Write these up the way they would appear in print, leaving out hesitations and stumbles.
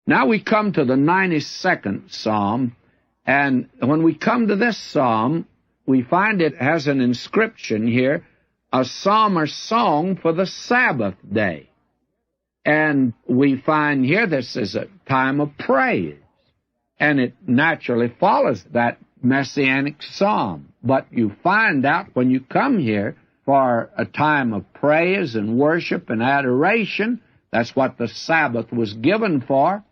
Now we come to the 92nd Psalm, and when we come to this psalm, we find it has an inscription here, a psalm or song for the Sabbath day. And we find here this is a time of praise, and it naturally follows that messianic psalm. But you find out when you come here for a time of praise and worship and adoration, that's what the Sabbath was given for.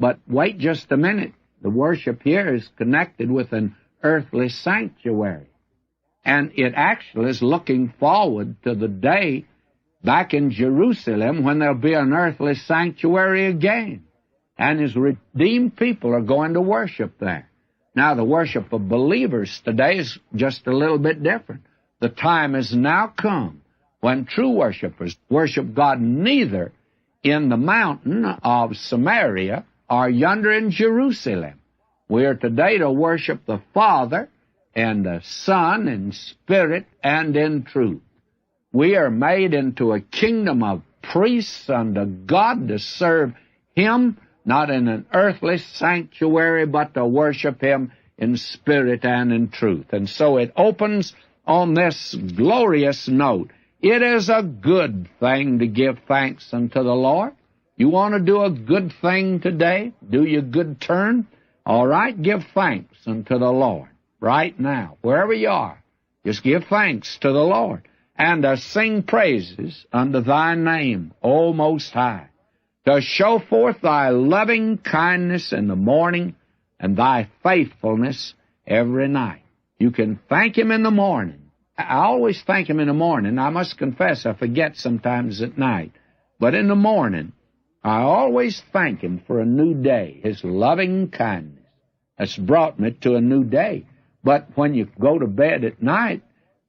But wait just a minute. The worship here is connected with an earthly sanctuary. And it actually is looking forward to the day back in Jerusalem when there'll be an earthly sanctuary again. And His redeemed people are going to worship there. Now, the worship of believers today is just a little bit different. The time has now come when true worshipers worship God neither in the mountain of Samaria or yonder in Jerusalem. We are today to worship the Father and the Son in spirit and in truth. We are made into a kingdom of priests unto God to serve Him, not in an earthly sanctuary, but to worship Him in spirit and in truth. And so it opens on this glorious note. It is a good thing to give thanks unto the Lord. You want to do a good thing today? Do your good turn? All right, give thanks unto the Lord right now. Wherever you are, just give thanks to the Lord. And sing praises unto thy name, O Most High. To show forth thy loving kindness in the morning and thy faithfulness every night. You can thank Him in the morning. I always thank Him in the morning. I must confess I forget sometimes at night. But in the morning, I always thank Him for a new day, His loving kindness that's brought me to a new day. But when you go to bed at night,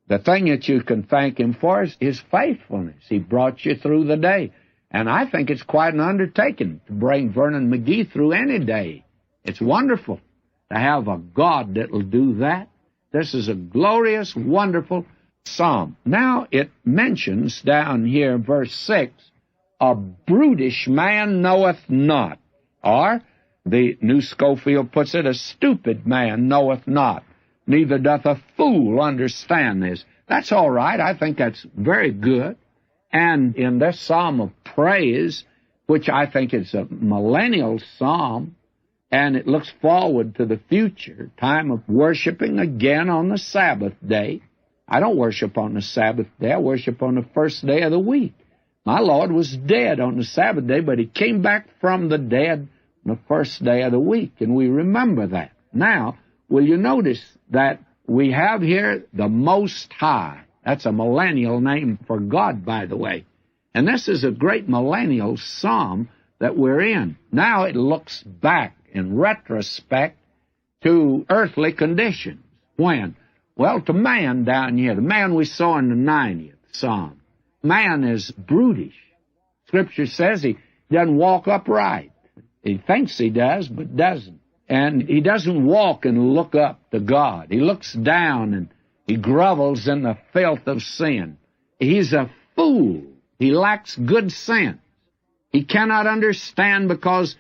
the thing that you can thank Him for is His faithfulness. He brought you through the day. And I think it's quite an undertaking to bring Vernon McGee through any day. It's wonderful to have a God that will do that. This is a glorious, wonderful psalm. Now it mentions down here, verse 6, a brutish man knoweth not. Or, the New Schofield puts it, a stupid man knoweth not. Neither doth a fool understand this. That's all right. I think that's very good. And in this psalm of praise, which I think is a millennial psalm, and it looks forward to the future, time of worshiping again on the Sabbath day. I don't worship on the Sabbath day. I worship on the first day of the week. My Lord was dead on the Sabbath day, but He came back from the dead on the first day of the week, and we remember that. Now, will you notice that we have here the Most High? That's a millennial name for God, by the way. And this is a great millennial psalm that we're in. Now it looks back in retrospect to earthly conditions. When? Well, to man down here, the man we saw in the 90th Psalm. Man is brutish. Scripture says he doesn't walk upright. He thinks he does, but doesn't. And he doesn't walk and look up to God. He looks down and he grovels in the filth of sin. He's a fool. He lacks good sense. He cannot understand because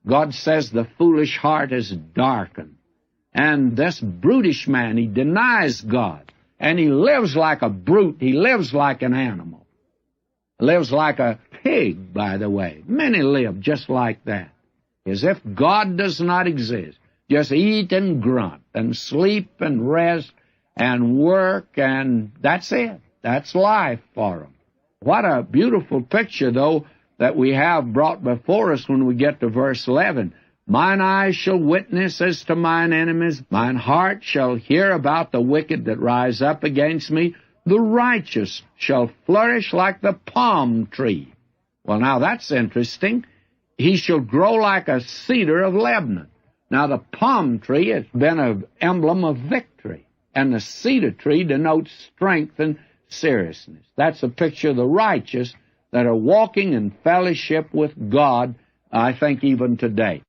God says the foolish heart is darkened. And this brutish man, he denies God. And he lives like a brute. He lives like an animal. Lives like a pig, by the way. Many live just like that. As if God does not exist. Just eat and grunt and sleep and rest and work, and that's it. That's life for them. What a beautiful picture, though, that we have brought before us when we get to verse 11. Mine eyes shall witness as to mine enemies. Mine heart shall hear about the wicked that rise up against me. The righteous shall flourish like the palm tree. Well, now that's interesting. He shall grow like a cedar of Lebanon. Now, the palm tree has been an emblem of victory, and the cedar tree denotes strength and seriousness. That's a picture of the righteous that are walking in fellowship with God, I think, even today.